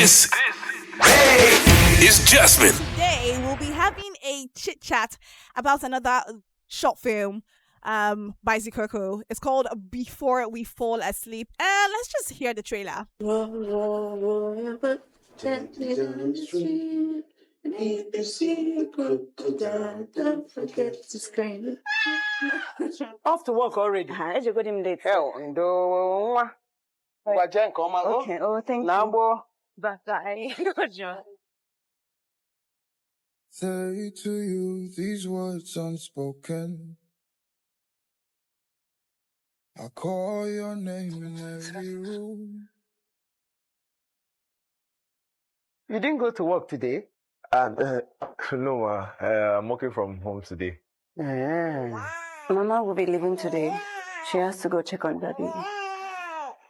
This is Jusmen. Today we'll be having a chit chat about another short film by Zikoko. It's called Before We Fall Asleep. Let's just hear the trailer. Gently down the street, and if you see a crocodile, don't forget to scream. Off to work already. I just got him late. Hell, no. Okay, oh, thank you. Nambo. Bye. Say to you these words unspoken. I call your name in every room. You didn't go to work today? No, I'm working from home today. Mama will be leaving today. She has to go check on Daddy.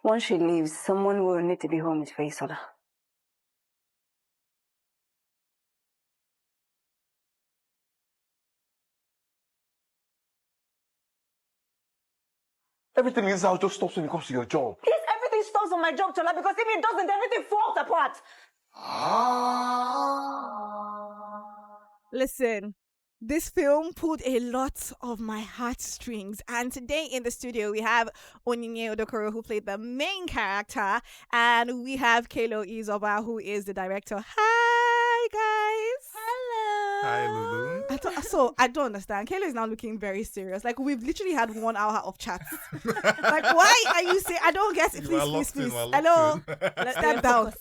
Once she leaves, someone will need to be home with Fairytale. Everything in this house just stops when it comes to your job. Yes, everything stops on my job, Chola, because if it doesn't, everything falls apart. Listen, this film pulled a lot of my heartstrings, and today in the studio we have Onyinye Odokoro, who played the main character, and we have Kaelo Iyizoba, who is the director. Hi guys. Hello. Hi, Lulu. I don't understand. Kaelo is now looking very serious. Like, we've literally had 1 hour of chats. Like, why are you saying? I don't get it. Please. Hello. Let's step down.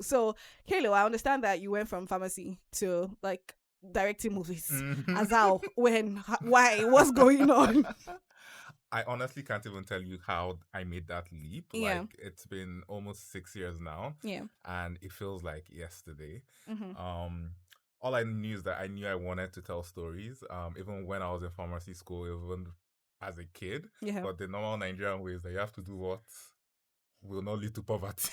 So, Kaelo, I understand that you went from pharmacy to like directing movies. Azal, why? What's going on? I honestly can't even tell you how I made that leap. Yeah. Like, it's been almost 6 years now. Yeah. And it feels like yesterday. Mm-hmm. All I knew is that I knew I wanted to tell stories. Even when I was in pharmacy school, even as a kid. Yeah. But the normal Nigerian way is that you have to do what will not lead to poverty.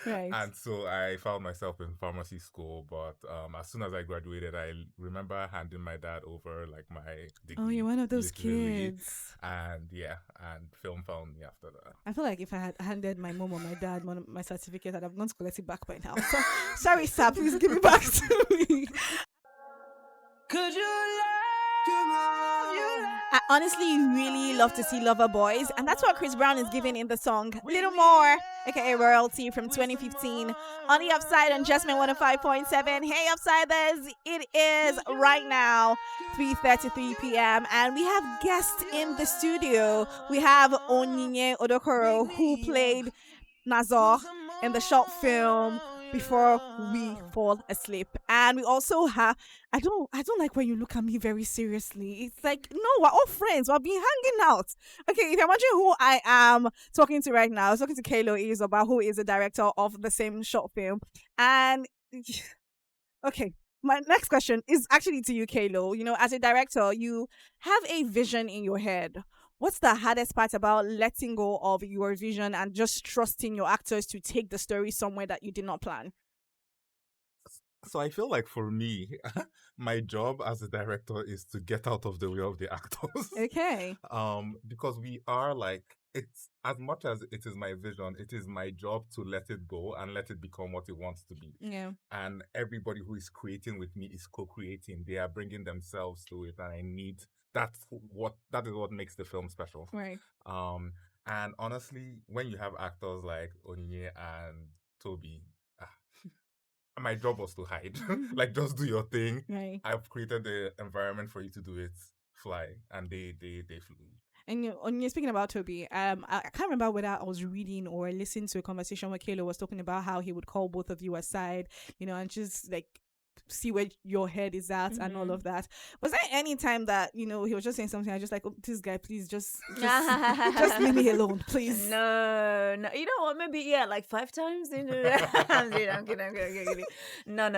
Right. And so I found myself in pharmacy school, but as soon as I graduated, I remember handing my dad over like my degree. Oh, you're one of those literally. kids. And film found me after that. I feel like if I had handed my mom or my dad my certificate, I'd have gone to collect it back by now. So, sorry, sir, please give it back to me. Could you I honestly really love to see Lover Boys, and that's what Chris Brown is giving in the song Little More, aka Royalty from 2015. On the Upside on Jusmen 105.7. Hey, Upsiders, it is right now 3:33 p.m. and we have guests in the studio. We have Onyinye Odokoro, who played Nazo in the short film Before We Fall Asleep, and we also have I don't like when you look at me very seriously. It's like, no, we're all friends, we've been hanging out. Okay, if you're wondering who I am talking to right now, I was talking to Kaelo Iyizoba, who is the director of the same short film. And okay, my next question is actually to you, Kaelo. You know, as a director, you have a vision in your head. What's the hardest part about letting go of your vision and just trusting your actors to take the story somewhere that you did not plan? So I feel like for me, my job as a director is to get out of the way of the actors. Okay. Because we are like, it's as much as it is my vision, it is my job to let it go and let it become what it wants to be. Yeah. And everybody who is creating with me is co-creating. They are bringing themselves to it, and I need that is what makes the film special. Right. And honestly, when you have actors like Onyinye and Toby, my job was to hide. Like, just do your thing. Right. I've created the environment for you to do it. Fly. And they flew. And when you're speaking about Toby, I can't remember whether I was reading or listening to a conversation where Kaelo was talking about how he would call both of you aside, you know, and just like see where your head is at and all of that. Was there any time that, you know, he was just saying something, I just like, oh, this guy, please just leave me alone, please? No. You know what? Maybe, like 5 times. I'm kidding. No.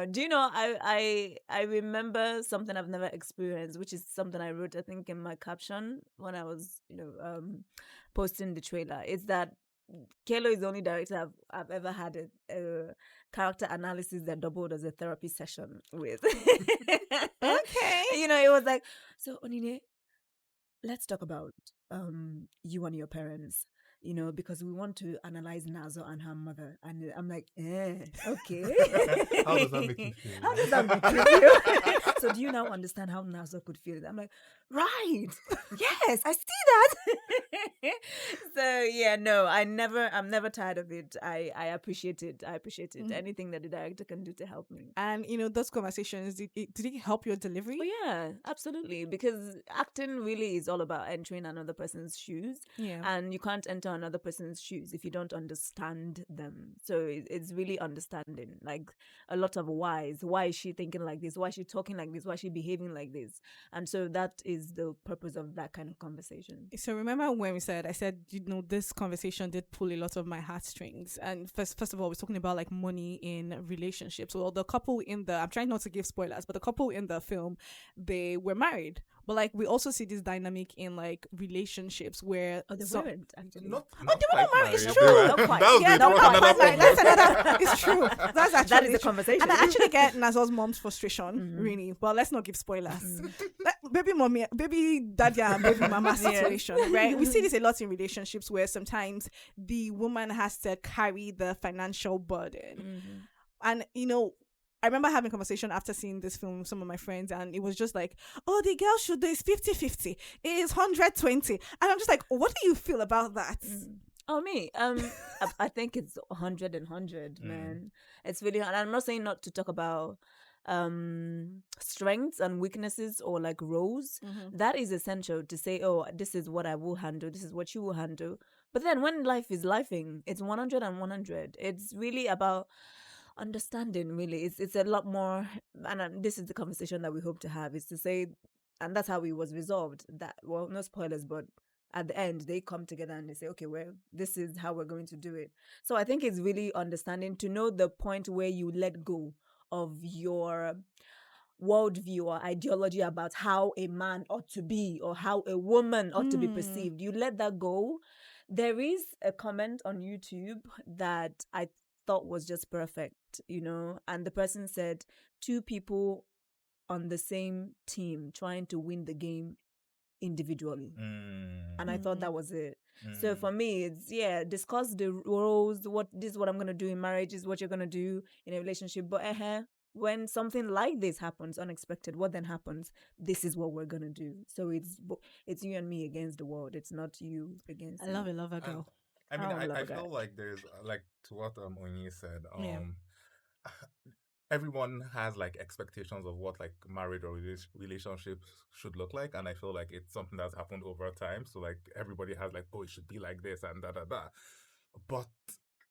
Do you know, I remember something I've never experienced, which is something I wrote, I think, in my caption when I was, posting the trailer. It's that Kaelo is the only director I've ever had a character analysis that doubled as a therapy session with. Okay. It was like, so Onyinye, let's talk about you and your parents. because we want to analyze Nazo and her mother. And I'm like, okay. How does that make you feel? How does that make you feel? So do you now understand how Nazo could feel it? I'm like, right. Yes, I see that. So yeah, no, I'm never tired of it. I appreciate it. I appreciate it. Anything that the director can do to help me. And those conversations, did it help your delivery? Oh yeah, absolutely. Because acting really is all about entering another person's shoes. Yeah. And you can't enter another person's shoes if you don't understand them. So it's really understanding, like a lot of whys. Why is she thinking like this? Why is she talking like this? Why is she behaving like this? And so that is the purpose of that kind of conversation. So remember when I said, this conversation did pull a lot of my heartstrings. And first of all, we're talking about like money in relationships. Well, the couple I'm trying not to give spoilers, but the couple in the film, they were married. But like we also see this dynamic in like relationships where they weren't actually. Not they were quite not married. It's married. true. They were- Not quite. That was Yeah, the no, another quite problem. married. That's another. It's true. That's actually That is the conversation. And I actually get Nazo's mom's frustration, really. But let's not give spoilers. Baby mommy, baby daddy, and baby mama situation, right? We see this a lot in relationships where sometimes the woman has to carry the financial burden. And I remember having a conversation after seeing this film with some of my friends, and it was just like, oh, the girl should do is 50-50. It is 120. And I'm just like, what do you feel about that? Oh, me. I think it's 100 and 100, man. It's really hard. I'm not saying not to talk about strengths and weaknesses or like roles. That is essential to say, oh, this is what I will handle, this is what you will handle. But then when life is lifing, it's 100 and 100. It's really about understanding, really. It's a lot more, and this is the conversation that we hope to have, is to say, and that's how it was resolved, that, well, no spoilers, but at the end they come together and they say, okay, well, this is how we're going to do it. So I think it's really understanding to know the point where you let go of your worldview or ideology about how a man ought to be or how a woman ought to be perceived. You let that go. There is a comment on YouTube that I thought was just perfect, and the person said, two people on the same team trying to win the game individually. And I thought that was it. So for me, it's, discuss the roles. This is what I'm going to do in marriage, this is what you're going to do in a relationship. But when something like this happens, unexpected, what then happens? This is what we're going to do. So it's you and me against the world. It's not you against I me. love a girl. I mean, I love I a guy. feel like there's like, to what Onyinye said, Yeah. everyone has like expectations of what like married or relationships should look like, and I feel like it's something that's happened over time. So like everybody has like, oh, it should be like this and da da da. But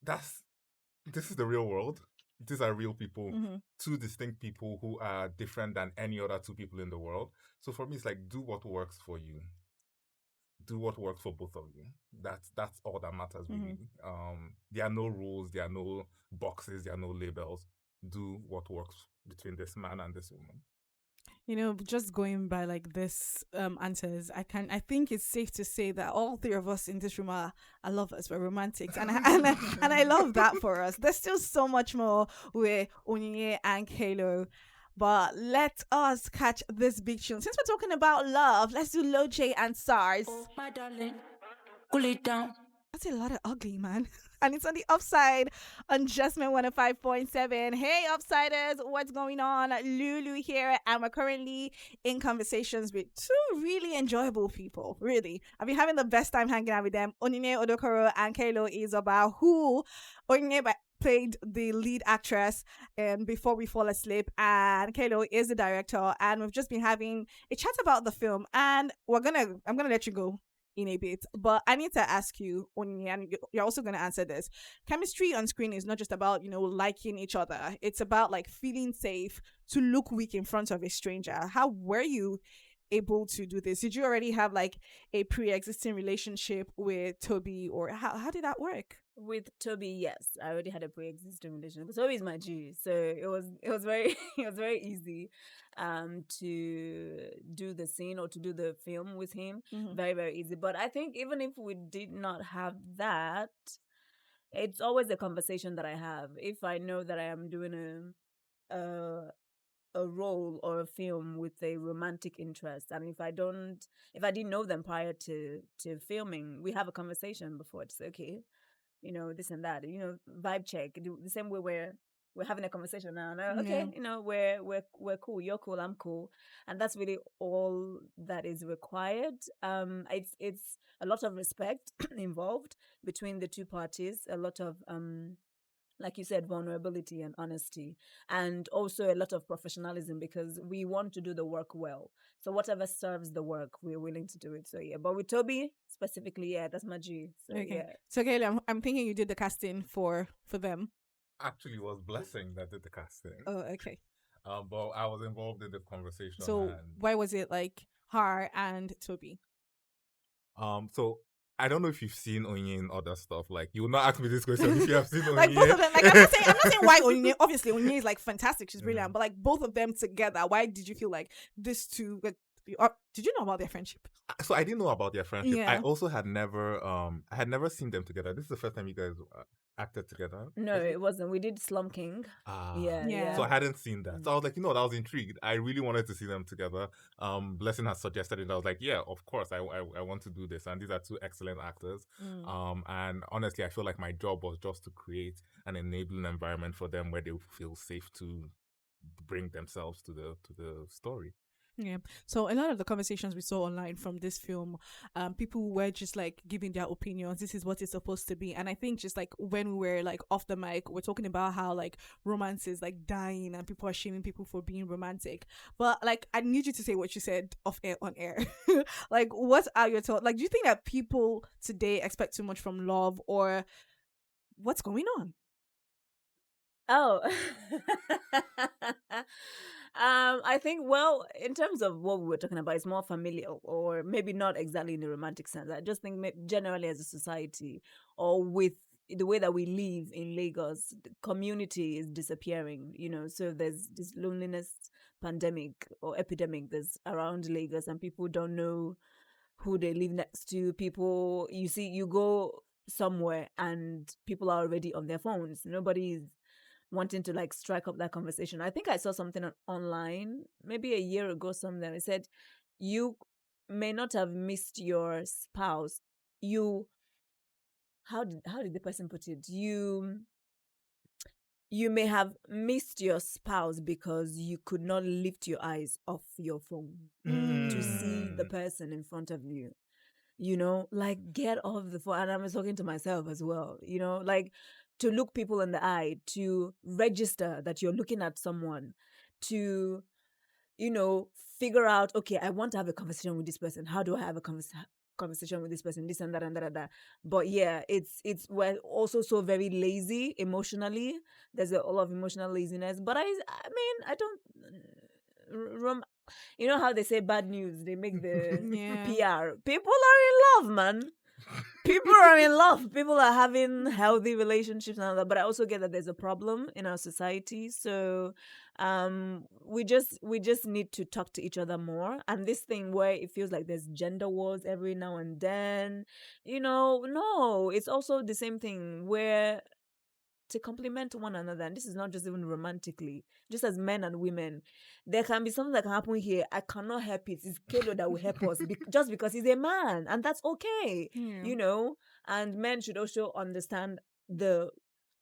this is the real world. These are real people, two distinct people who are different than any other two people in the world. So for me, it's like, do what works for you. Do what works for both of you. That's all that matters, really. There are no rules, there are no boxes, there are no labels. Do what works between this man and this woman. Just going by like this answers, I think it's safe to say that all three of us in this room are lovers, we're romantics, and I love that for us. There's still so much more with Onyinye and Kaelo. But let us catch this big tune. Since we're talking about love, let's do Lil J and SARS. Oh, my darling, cool it down. That's a lot of ugly, man. And it's on the Upside on Justmen 105.7. Hey, Upsiders, what's going on? Lulu here, and we're currently in conversations with two really enjoyable people, really. I've been having the best time hanging out with them. Onyinye Odokoro and Kaelo Iyizoba, who Onyinye played the lead actress Before We Fall Asleep, and Kaelo is the director, and we've just been having a chat about the film, and I'm gonna let you go in a bit, but I need to ask you, Onyinye, and you're also going to answer this. Chemistry on screen is not just about liking each other. It's about like feeling safe to look weak in front of a stranger. How were you able to do this? Did you already have like a pre-existing relationship with Toby, or how did that work? With Toby, yes, I already had a pre-existing relationship. But Toby is my G, so it was very it was very easy to do the scene or to do the film with him. Very, very easy. But I think even if we did not have that, it's always a conversation that I have. If I know that I am doing a a role or a film with a romantic interest, and if I didn't know them prior to filming, we have a conversation before to say, okay, this and that, vibe check, the same way we're having a conversation now. No, okay, we're cool, you're cool, I'm cool, and that's really all that is required. It's a lot of respect involved between the two parties, a lot of like you said, vulnerability and honesty, and also a lot of professionalism, because we want to do the work well. So whatever serves the work, we're willing to do it. So yeah, but with Toby specifically, yeah, that's my G. So Okay. yeah. So Kaelo, I'm thinking you did the casting for them. Actually, it was Blessing that did the casting. Oh, okay. But I was involved in the conversation. So and why was it like her and Toby? So I don't know if you've seen Onyinye in other stuff. Like, you will not ask me this question if you have seen Onyinye. Like both of them. Like I'm not saying why Onyinye. Obviously, Onyinye is like fantastic. She's brilliant. But like both of them together, why did you feel like this two? Like, did you know about their friendship? So I didn't know about their friendship. Yeah. I also had never seen them together. This is the first time you guys acted together. No, it wasn't. We did Slum King. Yeah. So I hadn't seen that. So I was like, I was intrigued. I really wanted to see them together. Blessing has suggested it. I was like, yeah, of course, I want to do this. And these are two excellent actors. And honestly, I feel like my job was just to create an enabling environment for them where they feel safe to bring themselves to the story. Yeah. So a lot of the conversations we saw online from this film, people were just like giving their opinions. This is what it's supposed to be. And I think just like when we were like off the mic, we're talking about how like romance is like dying and people are shaming people for being romantic. But like, I need you to say what you said off air on air. Like, what are your thoughts? Like, do you think that people today expect too much from love, or what's going on? Oh. I think, well, in terms of what we were talking about, it's more familial, or maybe not exactly in the romantic sense. I just think generally as a society, or with the way that we live in Lagos, the community is disappearing, so there's this loneliness pandemic or epidemic that's around Lagos, and people don't know who they live next to. People, you go somewhere and people are already on their phones. Nobody's wanting to like strike up that conversation. I think I saw something online maybe a year ago somewhere. It said you may not have missed your spouse. How did the person put it? You may have missed your spouse because you could not lift your eyes off your phone to see the person in front of you. Like, get off the phone. And I'm talking to myself as well, like, to look people in the eye, to register that you're looking at someone, to, figure out, okay, I want to have a conversation with this person. How do I have a conversation with this person? This and that and that and that. But yeah, we're also so very lazy emotionally. There's a lot of emotional laziness. But I mean, I don't. You know how they say bad news, they make the PR. People are in love, man. People are in love. People are having healthy relationships and all that. But I also get that there's a problem in our society. So we just need to talk to each other more. And this thing where it feels like there's gender wars every now and then, no, it's also the same thing where to complement one another. And this is not just even romantically, just as men and women. There can be something that can happen here. I cannot help it. It's Kaelo that will help us just because he's a man. And that's okay, And men should also understand the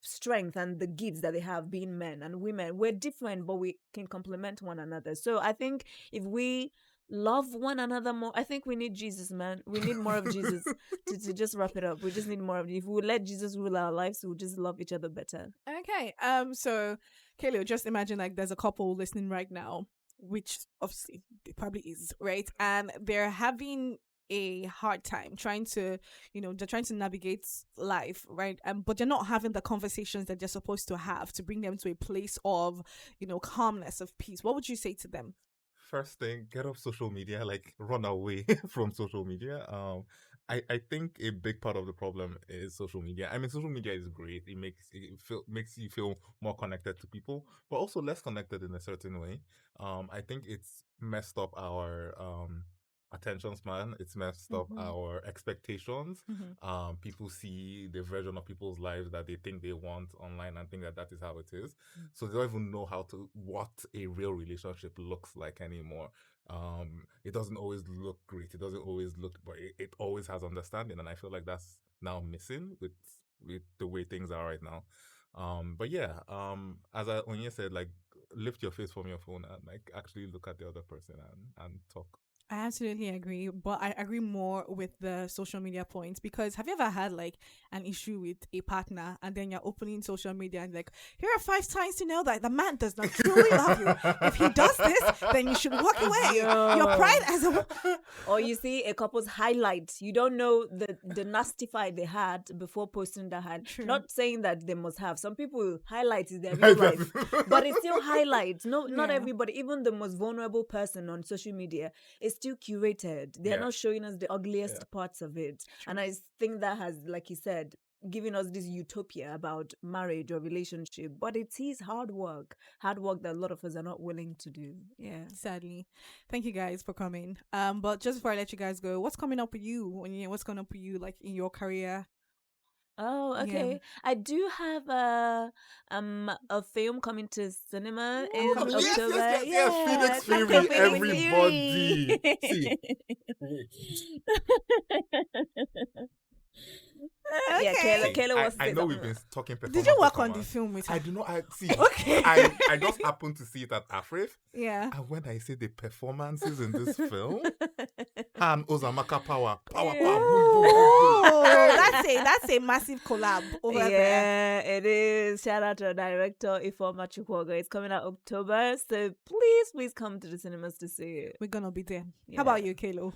strength and the gifts that they have being men and women. We're different, but we can complement one another. So I think if we love one another more, I think we need Jesus, man. We need more of Jesus to just wrap it up. We just need more of it. If we let Jesus rule our lives, we'll just love each other better. Okay. So Kaelo, just imagine like there's a couple listening right now, which obviously it probably is, right? And they're having a hard time trying to, they're trying to navigate life, right? But they're not having the conversations that they're supposed to have to bring them to a place of, calmness, of peace. What would you say to them? First thing, get off social media, like run away from social media. I think a big part of the problem is social media. I mean, social media is great. It makes you feel more connected to people, but also less connected in a certain way. I think it's messed up our attention span. It's messed up our expectations. People see the version of people's lives that they think they want online and think that that is how it is. So they don't even know what a real relationship looks like anymore. It doesn't always look great. It doesn't always look, but it always has understanding, and I feel like that's now missing with the way things are right now. But yeah, as Onyinye said, like lift your face from your phone and like actually look at the other person and talk. I absolutely agree, but I agree more with the social media points because have you ever had like an issue with a partner and then you're opening social media and like, here are 5 signs to know that the man does not truly love you. If he does this, then you should walk away. Your pride as a Or you see a couple's highlights. You don't know the nasty fight they had before posting the hand. True. Not saying that they must have. Some people highlight is their real life, but it's still highlights. No, not Yeah. everybody. Even the most vulnerable person on social media is still curated. They're not showing us the ugliest parts of it. And I think that has, like you said, giving us this utopia about marriage or relationship, but it is hard work that a lot of us are not willing to do. Yeah. sadly. Thank you guys for coming. But just before I let you guys go, what's coming up with you? What's going up with you like in your career? Oh, okay. Yeah. I do have a film coming to cinema in coming- October. Yes, Phoenix Taco Fury, Phoenix everybody. Fury. See. Yeah, Okay. Kaelo was. I know we've been talking Did performance. you work on the performance. film with her? I do not. I see. Okay. I just happened to see it at Afrif, Yeah. and when I say the performances in this film, and Ozamaka power, boom, boom, boom, boom. Oh, that's a massive collab over there. Yeah, it is. Shout out to our director, Ifeoma Chukwuoga. It's coming out October, so please come to the cinemas to see it. We're gonna be there. Yeah. How about you, Kaelo?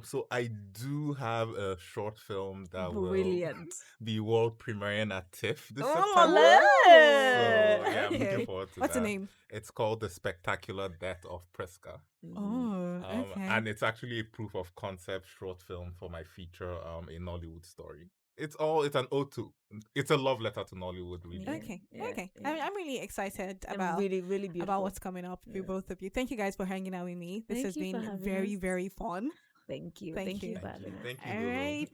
So I do have a short film that Brilliant. will be world premiering at TIFF this Oh, September. la. So yeah, I'm Okay. looking forward to What's that. the name? It's called The Spectacular Death of Priska. Oh, okay. And it's actually a proof of concept short film for my feature, a Nollywood story. It's an ode to, it's a love letter to Nollywood, really. Okay. Yeah, Okay. yeah. I'm really excited And about really beautiful. about what's coming up for both of you. Thank you guys for hanging out with me. This Thank has you for been having very, us. very fun. Thank you. Thank Thank you. you for having us. Thank you, All Lulu. right.